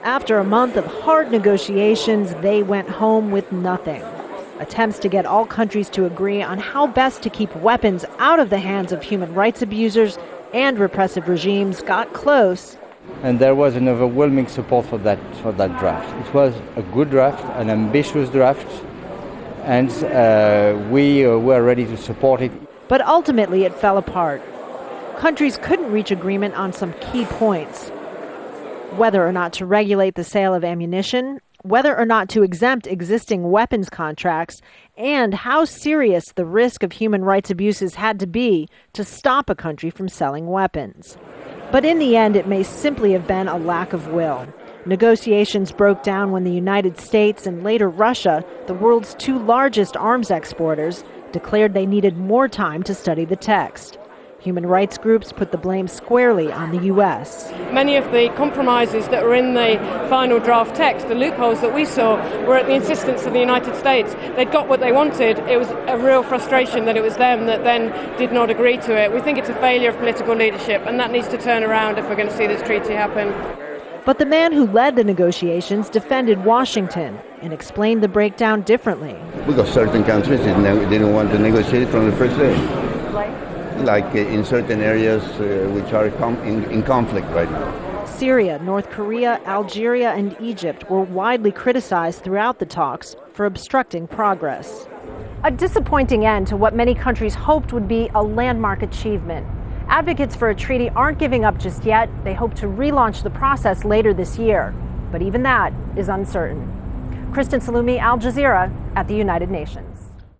After a month of hard negotiations, they went home with nothing. Attempts to get all countries to agree on how best to keep weapons out of the hands of human rights abusers and repressive regimes got close. And there was an overwhelming support for that draft. It was a good draft, an ambitious draft, and we were ready to support it. But ultimately it fell apart. Countries couldn't reach agreement on some key points. Whether or not to regulate the sale of ammunition, whether or not to exempt existing weapons contracts, and how serious the risk of human rights abuses had to be to stop a country from selling weapons. But in the end, it may simply have been a lack of will. Negotiations broke down when the United States and later Russia, the world's two largest arms exporters, declared they needed more time to study the text. Human rights groups put the blame squarely on the U.S. Many of the compromises that were in the final draft text, the loopholes that we saw, were at the insistence of the United States. They'd got what they wanted. It was a real frustration that it was them that then did not agree to it. We think it's a failure of political leadership, and that needs to turn around if we're going to see this treaty happen. But the man who led the negotiations defended Washington and explained the breakdown differently. Because certain countries didn't want to negotiate from the first day. Like in certain areas which are in conflict right now. Syria, North Korea, Algeria, and Egypt were widely criticized throughout the talks for obstructing progress. A disappointing end to what many countries hoped would be a landmark achievement. Advocates for a treaty aren't giving up just yet. They hope to relaunch the process later this year. But even that is uncertain. Kristen, Saloomey, Al Jazeera at the United Nations.